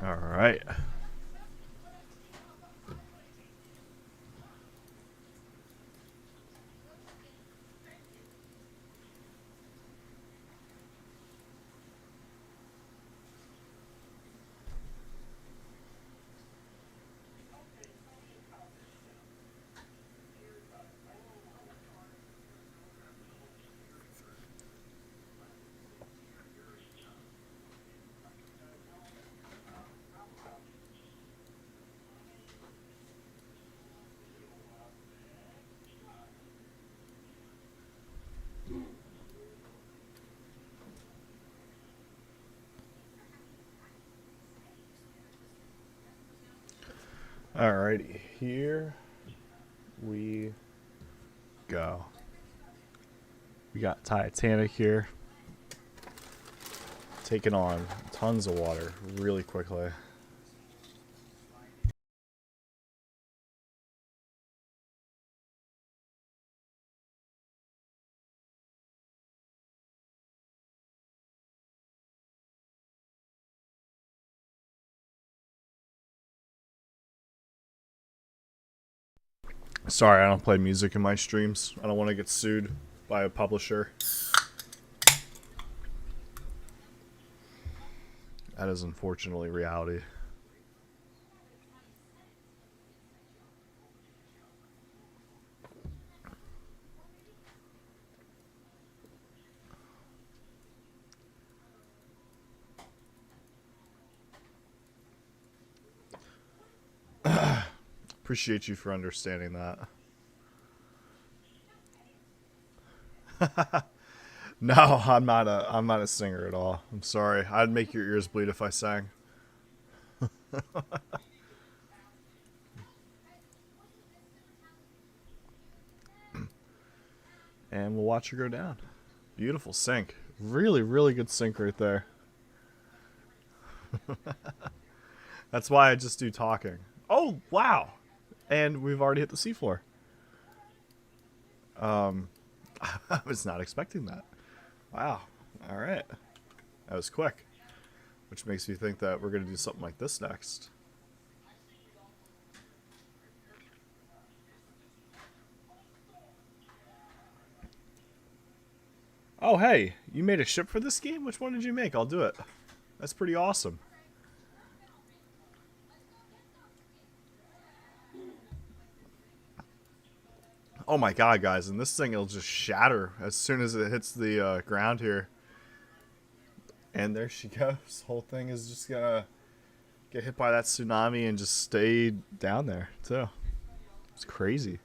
All right. Alrighty, here we go. We got Titanic here, taking on tons of water really quickly. Sorry, I don't play music in my streams. I don't want to get sued by a publisher. That is unfortunately reality. Appreciate you for understanding that. No, I'm not a singer at all. I'm sorry. I'd make your ears bleed if I sang. And we'll watch her go down. Beautiful sink. Really, really good sink right there. That's why I just do talking. Oh, wow. And we've already hit the seafloor. I was not expecting that. Wow. All right. That was quick. Which makes me think that we're going to do something like this next. Oh, hey. You made a ship for this game? Which one did you make? I'll do it. That's pretty awesome. Oh my god, guys. And this thing will just shatter as soon as it hits the ground here. And there she goes. Whole thing is just going to get hit by that tsunami and just stay down there, too. It's crazy.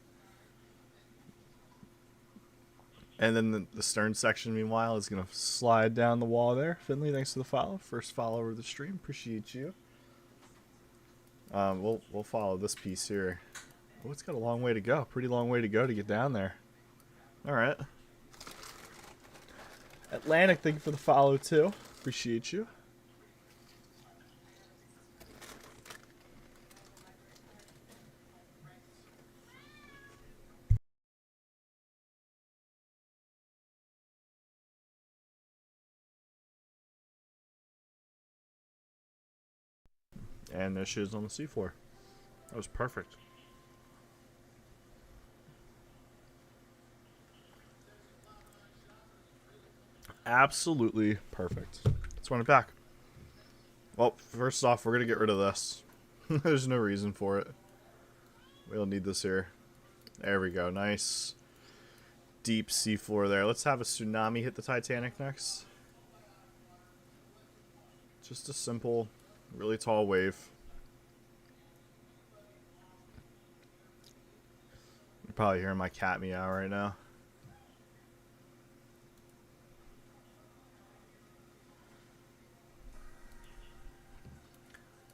And then the stern section, meanwhile, is going to slide down the wall there. Finley, thanks for the follow. First follower of the stream. Appreciate you. We'll follow this piece here. Oh, it's got a long way to go. Pretty long way to go to get down there. All right. Atlantic, thank you for the follow, too. Appreciate you. And there she is on the seafloor. That was perfect. Absolutely perfect. Let's run it back. Well, first off, we're going to get rid of this. There's no reason for it. We don't need this here. There we go. Nice deep seafloor there. Let's have a tsunami hit the Titanic next. Just a simple, really tall wave. You're probably hearing my cat meow right now.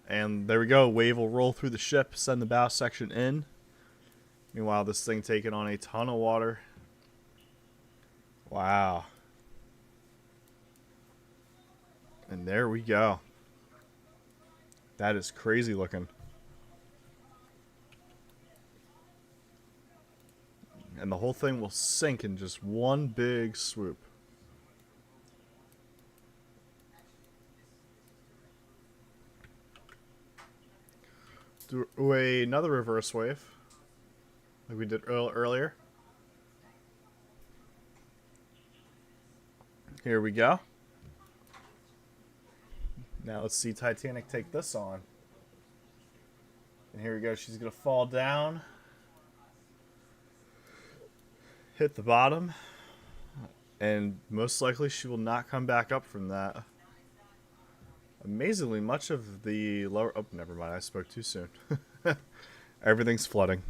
And there we go. Wave will roll through the ship, send the bow section in. Meanwhile, this thing taking on a ton of water. Wow. And there we go. That is crazy looking. And the whole thing will sink in just one big swoop. Do another reverse wave, like we did earlier. Here we go. Now let's see Titanic take this on. And here we go. She's going to fall down. Hit the bottom. And most likely she will not come back up from that. Amazingly, much of the lower... Oh, never mind. I spoke too soon. Everything's flooding.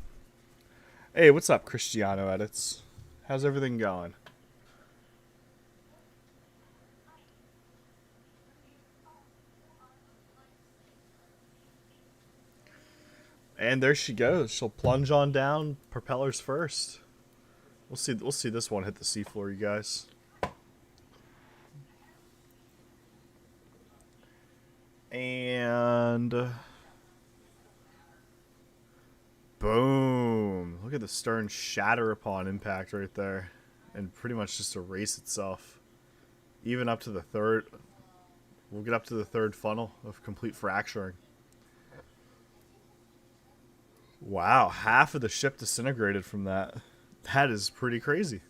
Hey, what's up, Cristiano Edits? How's everything going? And there she goes. She'll plunge on down, propellers first. We'll see this one hit the seafloor, you guys. And boom. Look at the stern shatter upon impact right there. And pretty much just erase itself. Even up to the third. We'll get up to the third funnel of complete fracturing. Wow, half of the ship disintegrated from that. That is pretty crazy.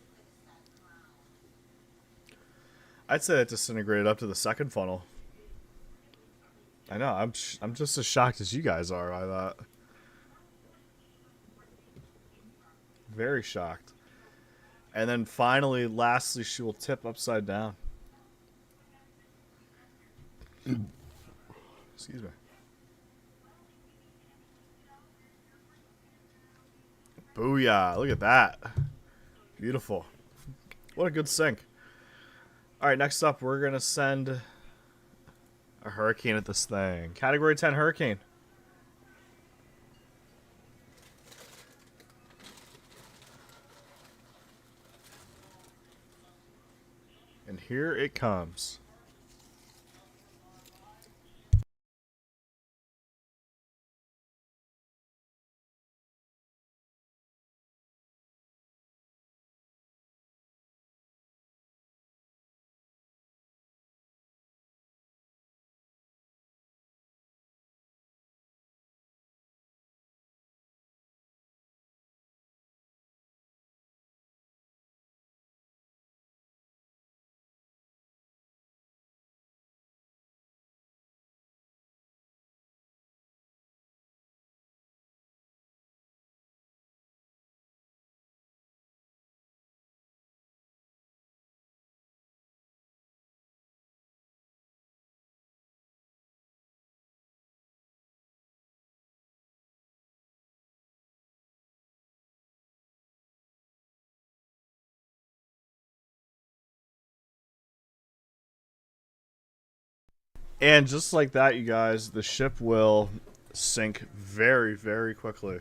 I'd say it disintegrated up to the second funnel. I know, I'm just as shocked as you guys are by that. Very shocked. And then finally, lastly, she will tip upside down. Excuse me. Booyah. Look at that. Beautiful. What a good sink. Alright, next up, we're going to send a hurricane at this thing. Category 10 hurricane. And here it comes. And just like that, you guys, the ship will sink very, very quickly.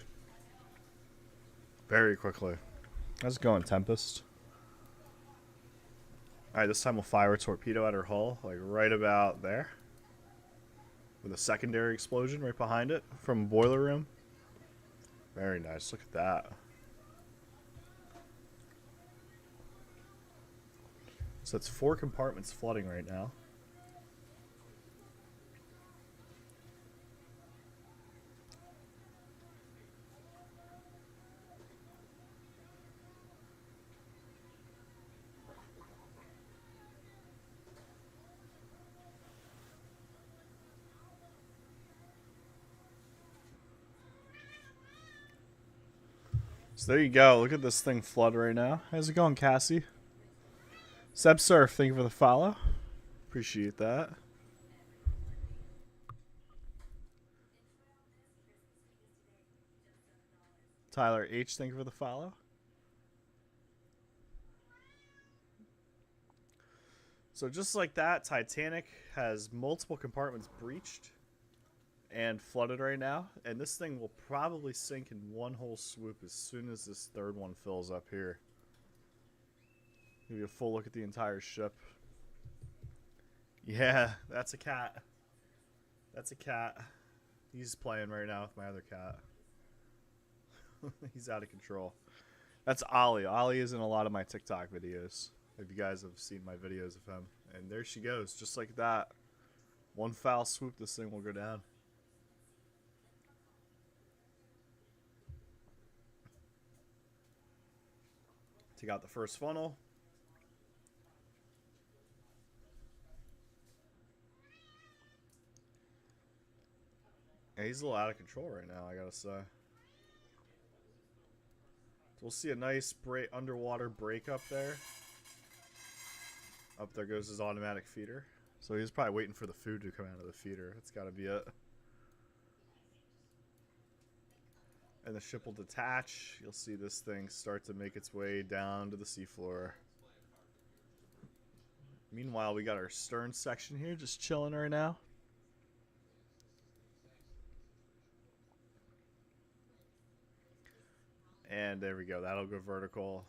Very quickly. How's it going, Tempest? Alright, this time we'll fire a torpedo at her hull, like right about there. With a secondary explosion right behind it from a boiler room. Very nice. Look at that. So it's 4 compartments flooding right now. So there you go. Look at this thing flood right now. How's it going, Cassie? Seb Surf, thank you for the follow. Appreciate that. Tyler H, thank you for the follow. So just like that, Titanic has multiple compartments breached and flooded right now, and this thing will probably sink in one whole swoop as soon as this third one fills up here. Give you a full look at the entire ship. Yeah, that's a cat. That's a cat. He's playing right now with my other cat. He's out of control. That's Ollie. Ollie is in a lot of my TikTok videos. If you guys have seen my videos of him. And there she goes, just like that. One foul swoop, this thing will go down. Take out the first funnel. Yeah, he's a little out of control right now, I gotta say. So we'll see a nice underwater break up there. Up there goes his automatic feeder. So he's probably waiting for the food to come out of the feeder. That's gotta be it. And the ship will detach. You'll see this thing start to make its way down to the seafloor. Meanwhile, we got our stern section here just chilling right now. And there we go. That'll go vertical.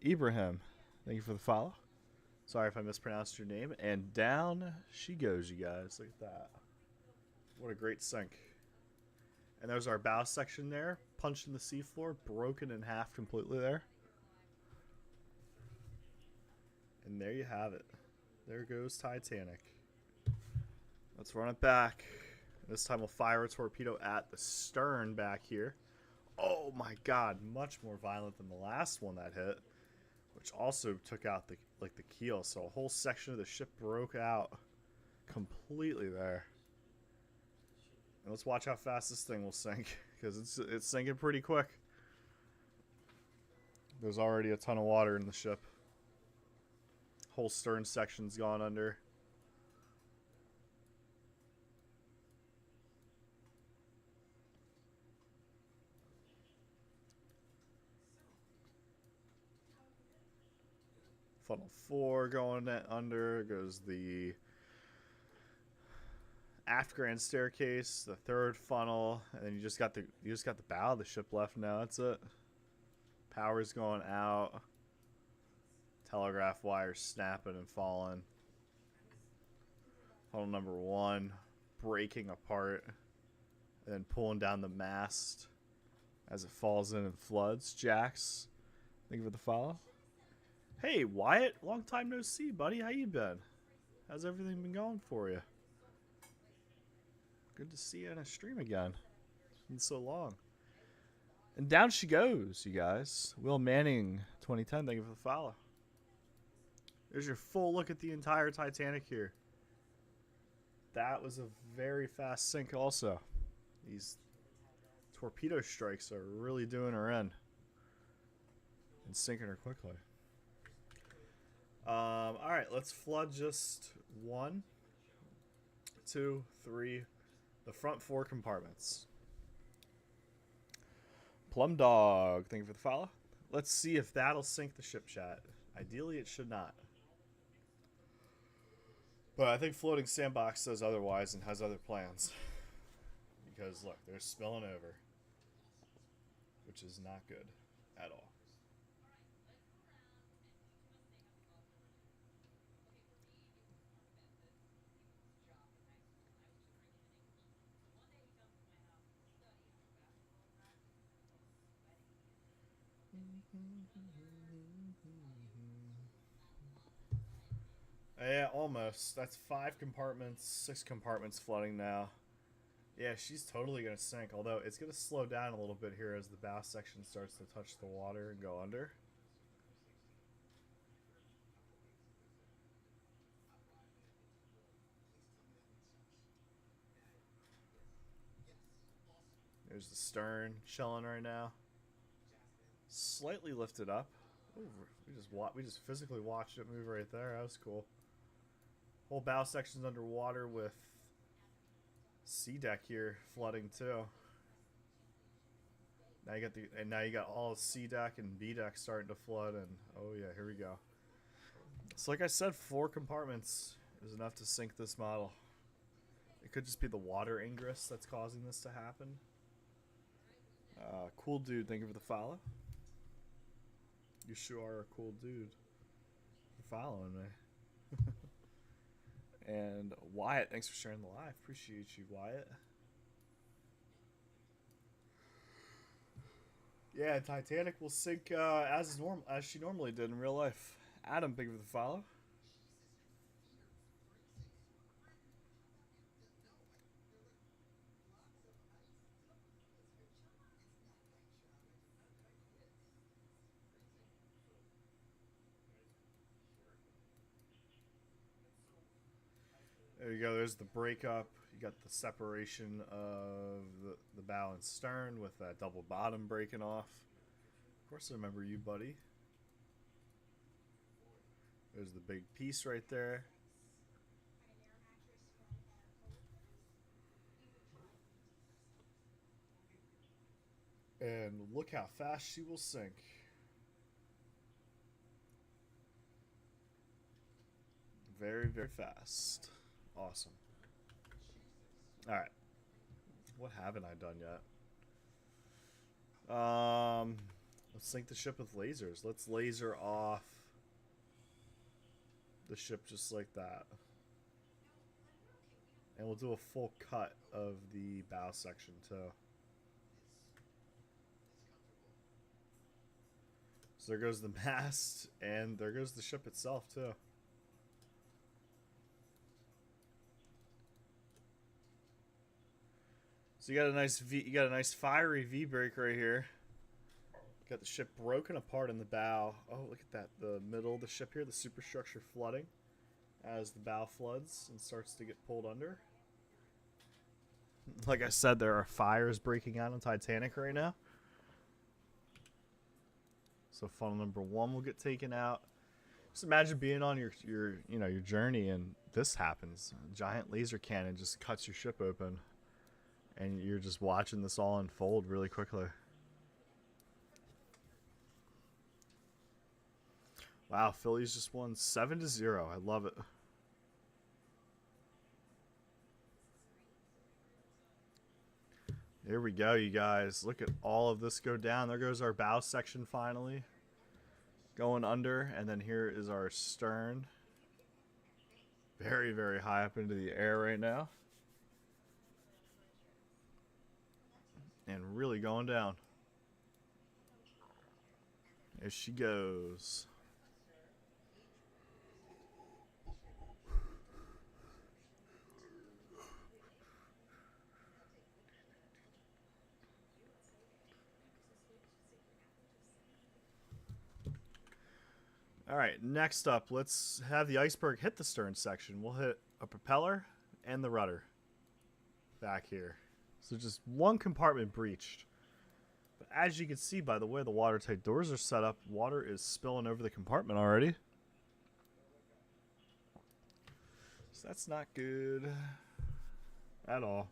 Ibrahim, thank you for the follow. Sorry if I mispronounced your name. And down she goes, you guys. Look at that. What a great sink. And there's our bow section there. Punched in the seafloor. Broken in half completely there. And there you have it. There goes Titanic. Let's run it back. This time we'll fire a torpedo at the stern back here. Oh my god, much more violent than the last one that hit. Which also took out the keel. So a whole section of the ship broke out completely there. And let's watch how fast this thing will sink. Because it's sinking pretty quick. There's already a ton of water in the ship. Whole stern section's gone under. Funnel 4 going under. Goes the aft grand staircase, the third funnel, and then you just got the bow of the ship left now. That's it. Power's going out. Telegraph wires snapping and falling. Funnel number 1 breaking apart and then pulling down the mast as it falls in and floods. Jax, thank you for the follow. Hey Wyatt, long time no see, buddy. How you been? How's everything been going for you? Good to see you in a stream again. It's been so long. And down she goes, you guys. Will Manning, 2010, thank you for the follow. There's your full look at the entire Titanic here. That was a very fast sink also. These torpedo strikes are really doing her in. And sinking her quickly. Alright, let's flood just 1, 2, 3, the front 4 compartments. Plum Dog, thank you for the follow. Let's see if that'll sink the ship, chat. Ideally, it should not. But I think Floating Sandbox says otherwise and has other plans. Because, look, they're spilling over. Which is not good at all. Yeah, almost. That's 5 compartments, 6 compartments flooding now. Yeah, she's totally going to sink, although it's going to slow down a little bit here as the bow section starts to touch the water and go under. There's the stern chilling right now. Slightly lifted up. Ooh, we just physically watched it move right there. That was cool. Whole bow section's underwater with sea deck here flooding too. Now you got all C deck and B deck starting to flood, and oh yeah, here we go. So like I said, 4 compartments is enough to sink this model. It could just be the water ingress that's causing this to happen. Cool dude, thank you for the follow. You sure are a cool dude for following me. And Wyatt, thanks for sharing the live. Appreciate you, Wyatt. Yeah, Titanic will sink as she normally did in real life. Adam, thank you for the follow. There you go. There's the breakup. You got the separation of the bow and stern with that double bottom breaking off. Of course, I remember you, buddy. There's the big piece right there. And look how fast she will sink. Very, very fast. Awesome. Alright. What haven't I done yet? Let's sink the ship with lasers. Let's laser off the ship just like that. And we'll do a full cut of the bow section too. So there goes the mast, and there goes the ship itself too. So you got a nice fiery V break right here. Got the ship broken apart in the bow. Oh, look at that! The middle of the ship here, the superstructure flooding as the bow floods and starts to get pulled under. Like I said, there are fires breaking out on Titanic right now. So funnel number 1 will get taken out. Just imagine being on your journey and this happens. A giant laser cannon just cuts your ship open, and you're just watching this all unfold really quickly. Wow, Phillies just won 7-0. I love it. Here we go, you guys. Look at all of this go down. There goes our bow section finally. Going under, and then here is our stern. Very, very high up into the air right now. And really going down. There she goes. Alright, next up, let's have the iceberg hit the stern section. We'll hit a propeller and the rudder back here. So just one compartment breached. But as you can see by the way the watertight doors are set up, water is spilling over the compartment already. So that's not good at all.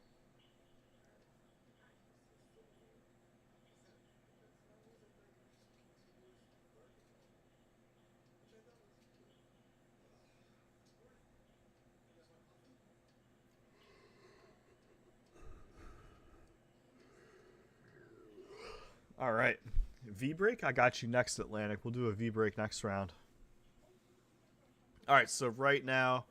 All right, V-break, I got you next, Atlantic. We'll do a V-break next round. All right, so right now,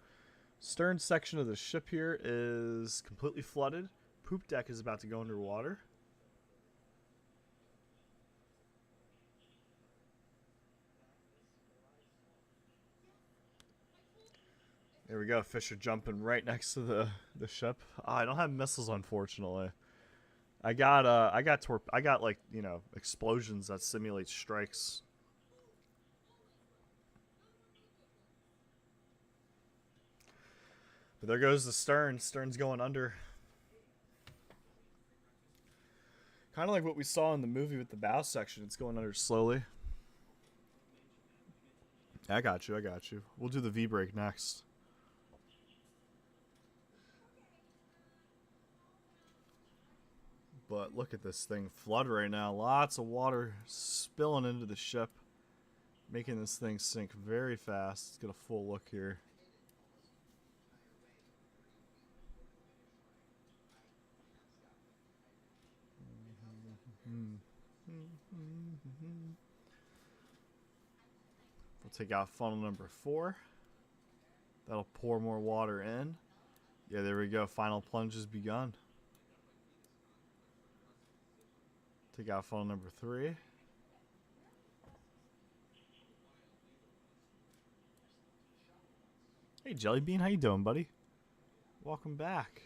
stern section of the ship here is completely flooded. Poop deck is about to go underwater. There we go. Fish are jumping right next to the ship. Oh, I don't have missiles, unfortunately. I got like, you know, explosions that simulate strikes. But there goes the stern. Stern's going under. Kind of like what we saw in the movie with the bow section. It's going under slowly. I got you. I got you. We'll do the V-break next. But look at this thing flood right now. Lots of water spilling into the ship, making this thing sink very fast. Let's get a full look here. We'll take out funnel number 4. That'll pour more water in. Yeah, there we go. Final plunge has begun. Take out funnel number 3. Hey, Jellybean, how you doing, buddy? Welcome back.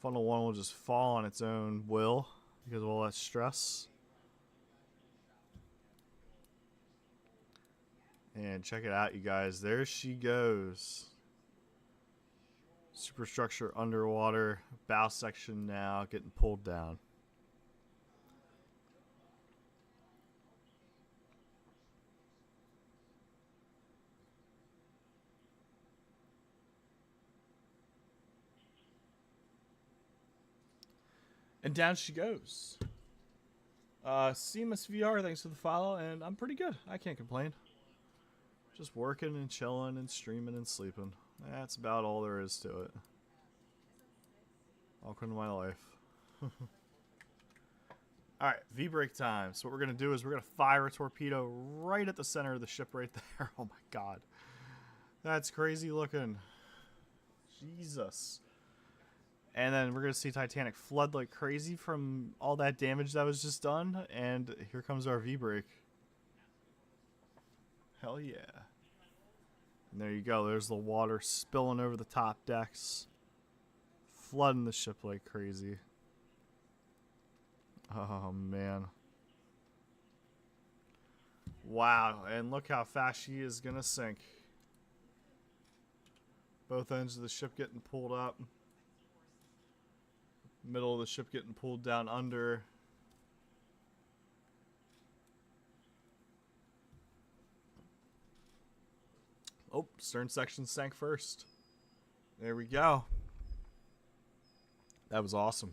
Funnel 1 will just fall on its own will because of all that stress. And check it out, you guys. There she goes. Superstructure underwater. Bow section now getting pulled down. And down she goes. Seamless VR, thanks for the follow, and I'm pretty good. I can't complain. Just working and chilling and streaming and sleeping. That's about all there is to it. Welcome to my life. Alright, V-break time. So what we're going to do is we're going to fire a torpedo right at the center of the ship right there. Oh my god. That's crazy looking. Jesus. And then we're going to see Titanic flood like crazy from all that damage that was just done. And here comes our V-break. Hell yeah. And there you go. There's the water spilling over the top decks. Flooding the ship like crazy. Oh, man. Wow. And look how fast she is going to sink. Both ends of the ship getting pulled up. Middle of the ship getting pulled down under. Oh, stern section sank first. There we go. That was awesome.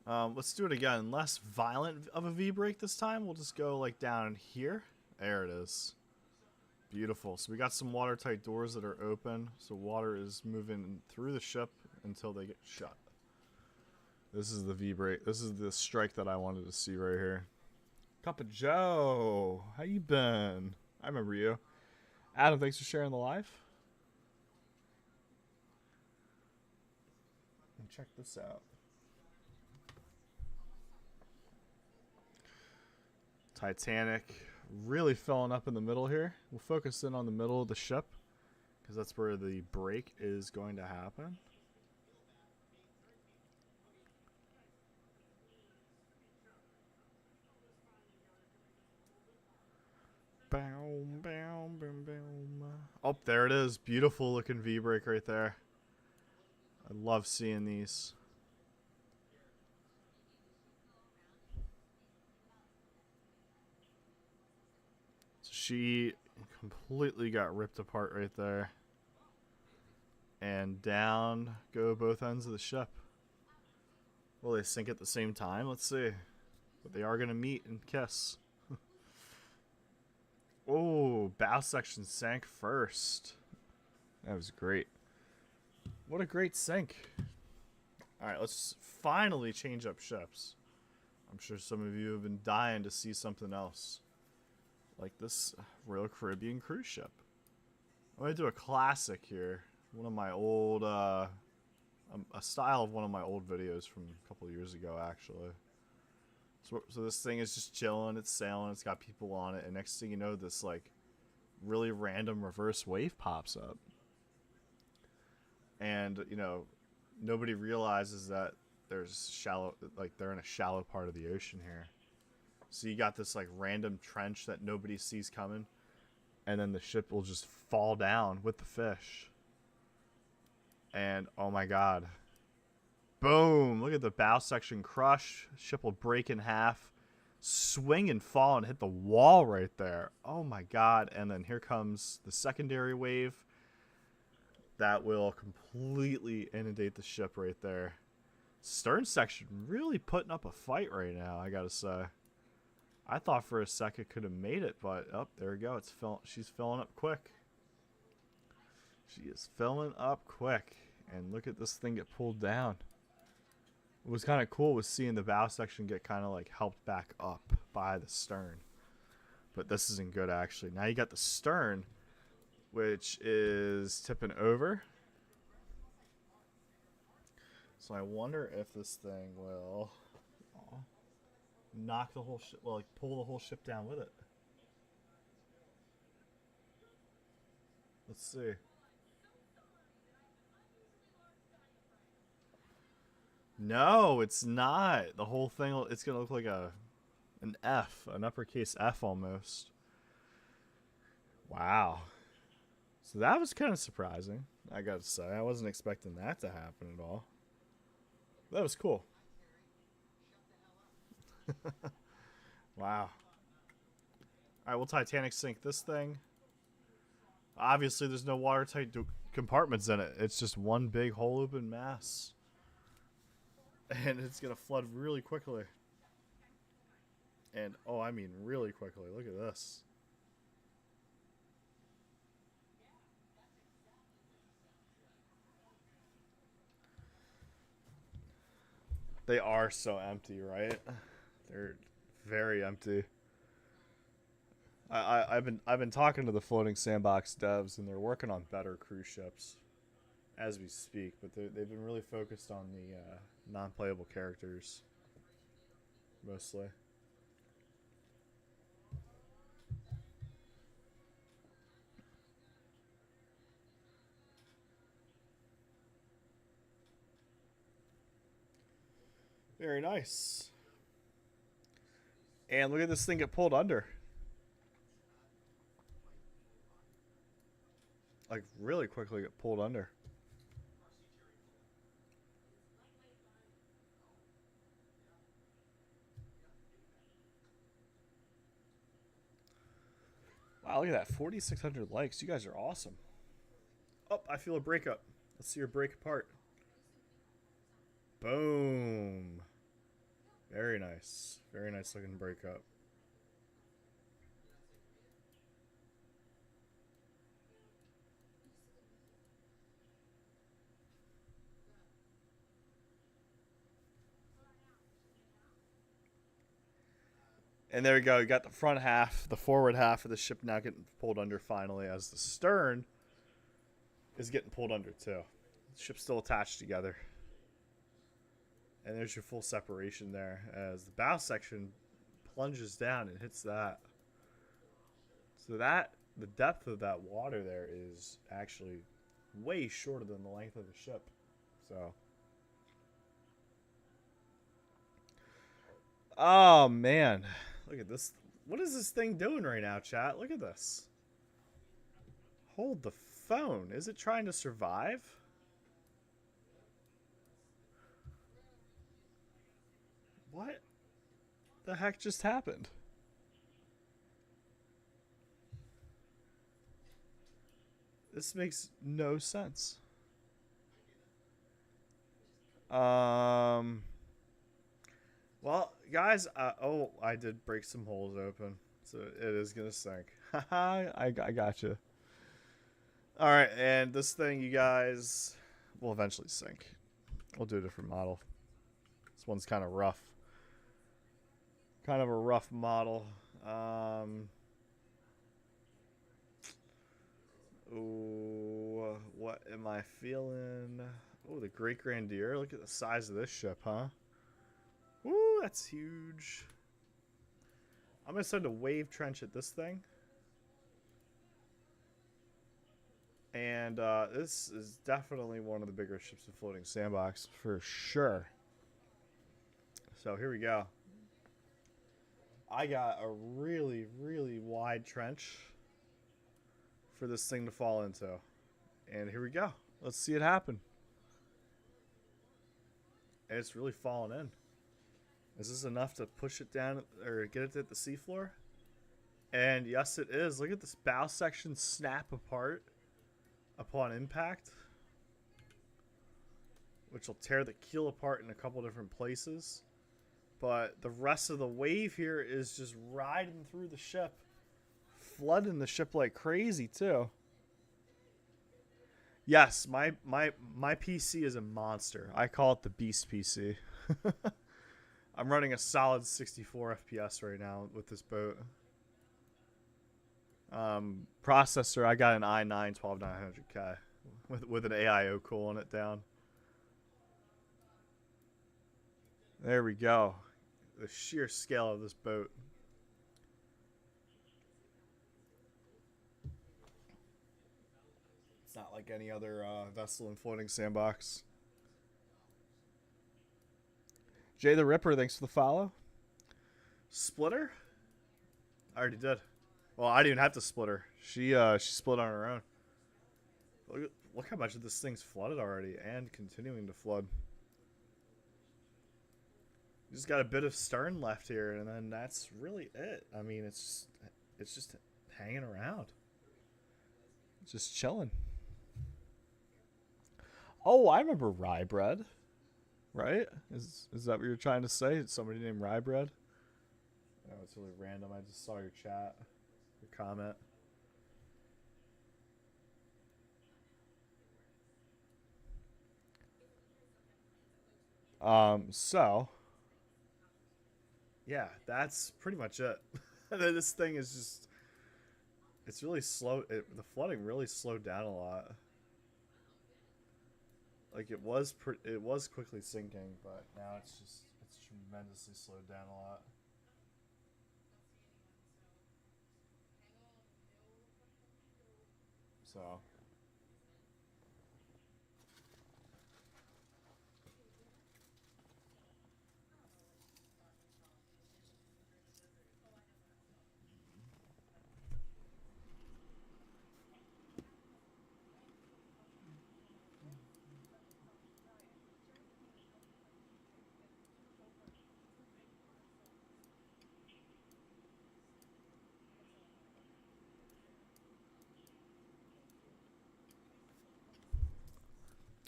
Let's do it again. Less violent of a V-break this time. We'll just go like down here. There it is. Beautiful. So we got some watertight doors that are open. So water is moving through the ship until they get shut. This is the V-break. This is the strike that I wanted to see right here. Cup of Joe. How you been? I remember you. Adam, thanks for sharing the live. And check this out. Titanic really filling up in the middle here. We'll focus in on the middle of the ship because that's where the break is going to happen. Boom, boom, boom, boom. Oh, there it is. Beautiful looking V-break right there. I love seeing these. She completely got ripped apart right there. And down go both ends of the ship. Will they sink at the same time? Let's see. But they are going to meet and kiss. Oh, bow section sank first. That was great. What a great sink. Alright, let's finally change up ships. I'm sure some of you have been dying to see something else. Like this Royal Caribbean cruise ship. I'm going to do a classic here. One of my old, a style of one of my old videos from a couple of years ago, actually. So this thing is just chilling, it's sailing, it's got people on it, and next thing you know, this, like, really random reverse wave pops up. And, you know, nobody realizes that there's shallow, like, they're in a shallow part of the ocean here. So you got this, like, random trench that nobody sees coming, and then the ship will just fall down with the fish. And, oh my god. Boom! Look at the bow section crush. Ship will break in half, swing and fall and hit the wall right there. Oh my god. And then here comes the secondary wave that will completely inundate the ship right there. Stern section really putting up a fight right now, I gotta say. I thought for a second it could have made it, but oh, there we go. She's filling up quick. She is filling up quick. And look at this thing get pulled down. What was kind of cool was seeing the bow section get kind of like helped back up by the stern. But this isn't good, actually. Now you got the stern, which is tipping over. So I wonder if this thing will knock the whole ship, well, like pull the whole ship down with it. Let's see. No, it's not. The whole thing, it's going to look like an F, an uppercase F almost. Wow. So that was kind of surprising, I gotta say. I wasn't expecting that to happen at all. That was cool. Wow. All right, we'll Titanic sink this thing. Obviously, there's no watertight compartments in it. It's just one big hole open mass. And it's going to flood really quickly. And, oh, I mean really quickly. Look at this. They are so empty, right? They're very empty. I've been talking to the floating sandbox devs, and they're working on better cruise ships as we speak. But they've been really focused on the non-playable characters mostly. Very nice. And look at this thing get pulled under. Like really quickly get pulled under. Wow, look at that. 4,600 likes. You guys are awesome. Oh, I feel a breakup. Let's see her break apart. Boom. Very nice. Very nice looking breakup. And there we go. You got the front half, the forward half of the ship now getting pulled under finally, as the stern is getting pulled under too. The ship's still attached together. And there's your full separation there as the bow section plunges down and hits that. So that the depth of that water there is actually way shorter than the length of the ship. So oh man. Look at this. What is this thing doing right now, chat? Look at this. Hold the phone. Is it trying to survive? What the heck just happened? This makes no sense. Well, guys, oh, I did break some holes open, so it is gonna sink. Haha, I got you. All right, and this thing, you guys, will eventually sink. We'll do a different model. This one's kind of rough. Kind of a rough model. Ooh, what am I feeling? Oh, the Great Grandier. Look at the size of this ship, huh? Ooh, that's huge. I'm going to send a wave trench at this thing. And this is definitely one of the bigger ships in Floating Sandbox, for sure. So here we go. I got a really, really wide trench for this thing to fall into. And here we go. Let's see it happen. And it's really falling in. Is this enough to push it down or get it to the seafloor? And yes, it is. Look at this bow section snap apart upon impact, which will tear the keel apart in a couple different places. But the rest of the wave here is just riding through the ship, flooding the ship like crazy too. Yes, my PC is a monster. I call it the Beast PC. I'm running a solid 64 FPS right now with this boat. Processor, I got an i9 12900K with an AIO cooling it down. There we go. The sheer scale of this boat. It's not like any other vessel in Floating Sandbox. Jay the Ripper, thanks for the follow. Splitter? I already did. Well, I didn't even have to split her. She split on her own. Look how much of this thing's flooded already and continuing to flood. You just got a bit of stern left here, and then that's really it. I mean, it's just hanging around, just chilling. Oh, I remember rye bread, right? Is that what you're trying to say? It's somebody named rye bread? Oh, it's really random. I just saw your chat, your comment. So yeah, that's pretty much it. This thing is just, it's really slow. The flooding really slowed down a lot. Like it was quickly sinking, but now it's tremendously slowed down a lot. So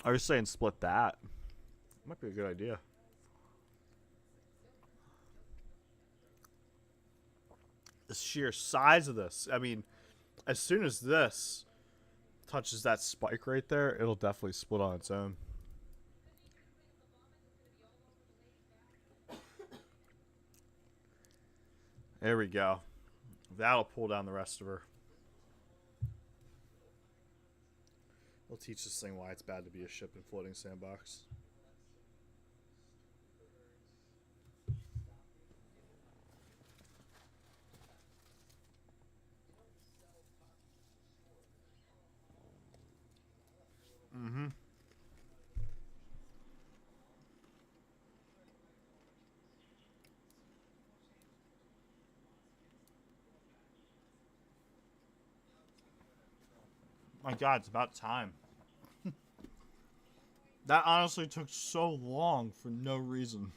I was saying split that. Might be a good idea. The sheer size of this. I mean, as soon as this touches that spike right there, it'll definitely split on its own. There we go. That'll pull down the rest of her. We'll teach this thing why it's bad to be a ship in floating sandbox. Mm-hmm. My God, it's about time. That honestly took so long for no reason.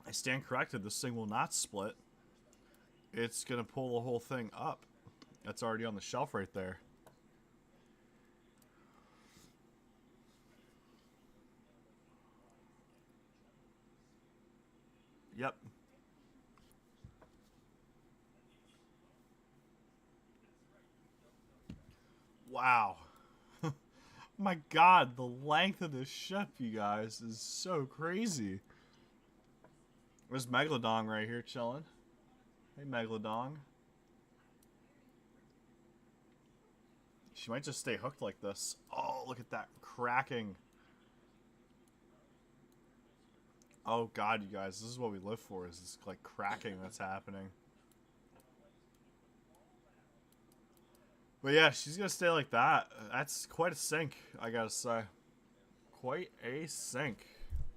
I stand corrected. This thing will not split. It's going to pull the whole thing up. That's already on the shelf right there. Yep. Wow. My God, the length of this ship, you guys, is so crazy. There's Megalodon right here chilling. Hey, Megalodon. She might just stay hooked like this. Oh, look at that cracking. Oh God, you guys, this is what we live for, is this like cracking that's happening. But yeah, she's gonna stay like that. That's quite a sink, I gotta say. Quite a sink.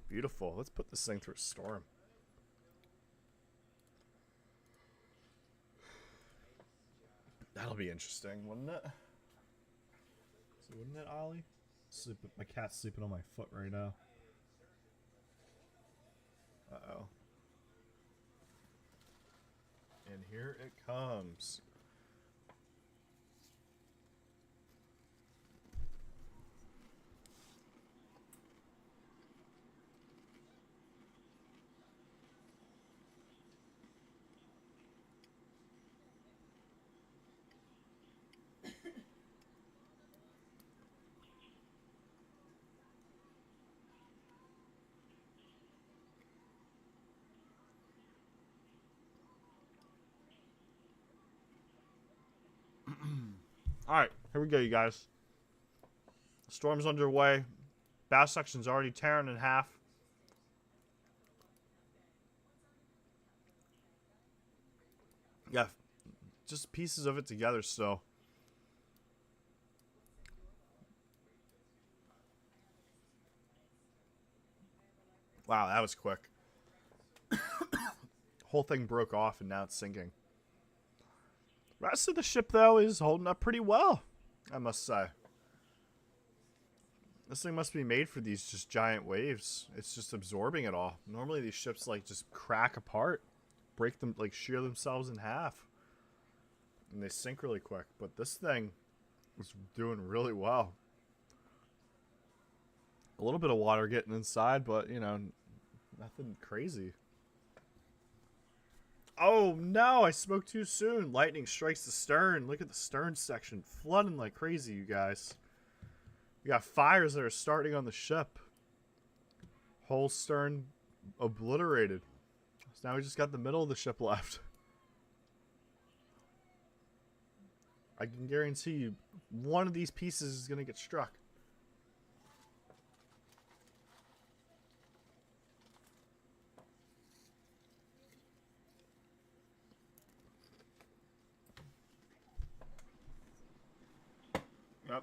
Beautiful. Let's put this thing through a storm. That'll be interesting, wouldn't it? So wouldn't it, Ollie? My cat's sleeping on my foot right now. Uh-oh. And here it comes. Alright, here we go, you guys. The storm's underway. Bow section's already tearing in half. Yeah, just pieces of it together still. Wow, that was quick. Whole thing broke off and now it's sinking. Rest of the ship, though, is holding up pretty well, I must say. This thing must be made for these just giant waves. It's just absorbing it all. Normally these ships, like, just crack apart. Break them, like, shear themselves in half. And they sink really quick. But this thing is doing really well. A little bit of water getting inside, but, you know, nothing crazy. Oh, no, I spoke too soon. Lightning strikes the stern. Look at the stern section. Flooding like crazy, you guys. We got fires that are starting on the ship. Whole stern obliterated. So now we just got the middle of the ship left. I can guarantee you one of these pieces is going to get struck. Yep.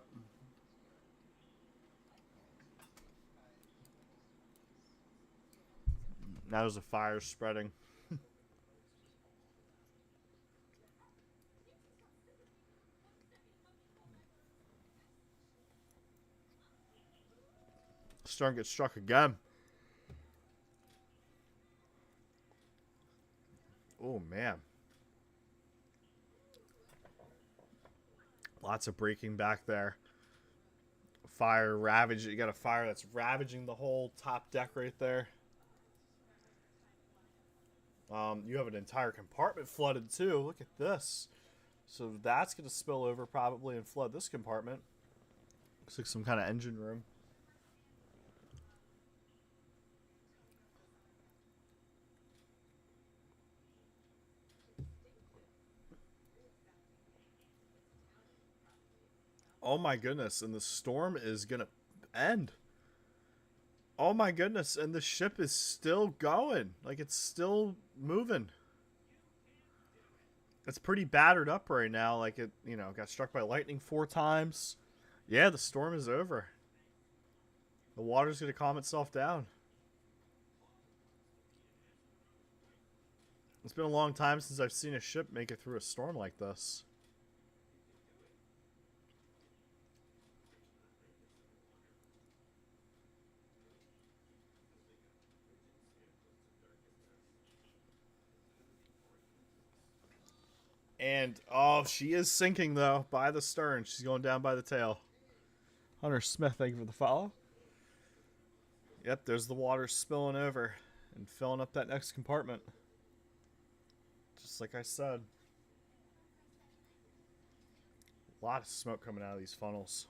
Now there's a fire spreading. Stern gets struck again. Oh, man. Lots of breaking back there. Fire ravaged. You got a fire that's ravaging the whole top deck right there. You have an entire compartment flooded too. Look at this. So that's going to spill over probably and flood this compartment. Looks like some kind of engine room. Oh my goodness, and the storm is going to end. Oh my goodness, and the ship is still going. Like, it's still moving. It's pretty battered up right now. Like, it, you know, got struck by lightning 4 times. Yeah, the storm is over. The water's going to calm itself down. It's been a long time since I've seen a ship make it through a storm like this. And, oh, she is sinking, though, by the stern. She's going down by the tail. Hunter Smith, thank you for the follow. Yep, there's the water spilling over and filling up that next compartment. Just like I said. A lot of smoke coming out of these funnels.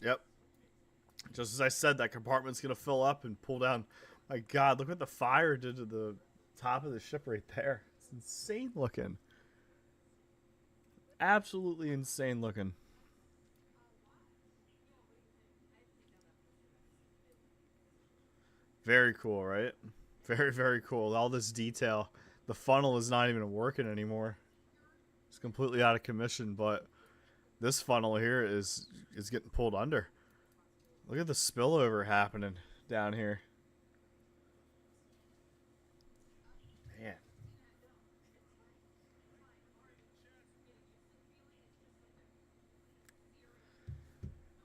Yep. Just as I said, that compartment's going to fill up and pull down. My God, look what the fire did to the top of the ship right there. It's insane looking. Absolutely insane looking. Very cool, right? Very, very cool. All this detail. The funnel is not even working anymore. It's completely out of commission, but this funnel here is getting pulled under. Look at the spillover happening down here. Man.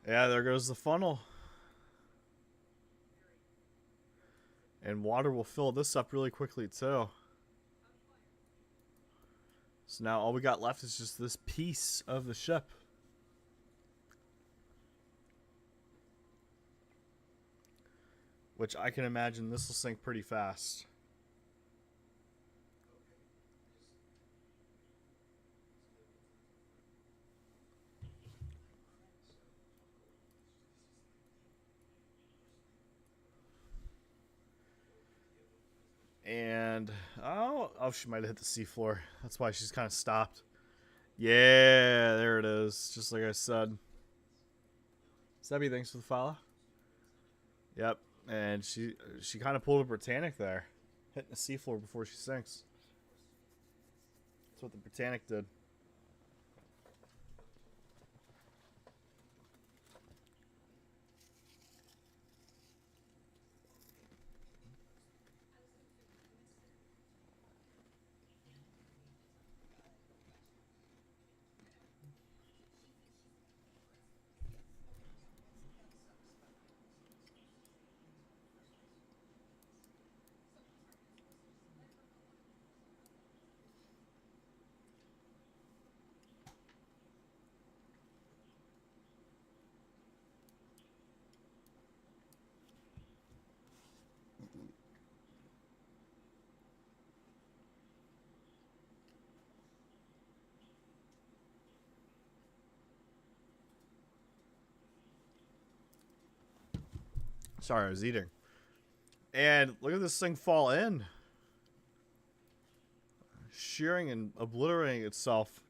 Yeah, there goes the funnel. And water will fill this up really quickly too. So now all we got left is just this piece of the ship. Which I can imagine this will sink pretty fast. And, oh, she might have hit the seafloor. That's why she's kind of stopped. Yeah, there it is. Just like I said. Sebby, thanks for the follow. Yep, and she kind of pulled a Britannic there, hitting the seafloor before she sinks. That's what the Britannic did. Sorry, I was eating. And look at this thing fall in. Shearing and obliterating itself.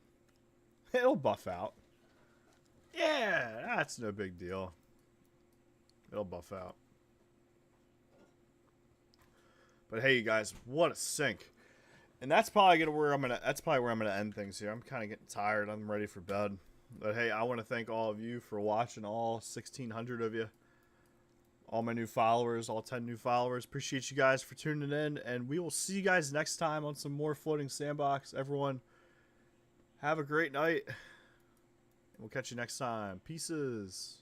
It'll buff out. Yeah, that's no big deal. It'll buff out. But hey, you guys, what a sink. And that's probably where I'm gonna end things here. I'm kind of getting tired. I'm ready for bed. But hey, I want to thank all of you for watching, all 1,600 of you. All my new followers, all 10 new followers. Appreciate you guys for tuning in. And we will see you guys next time on some more Floating Sandbox. Everyone, have a great night. And we'll catch you next time. Pieces.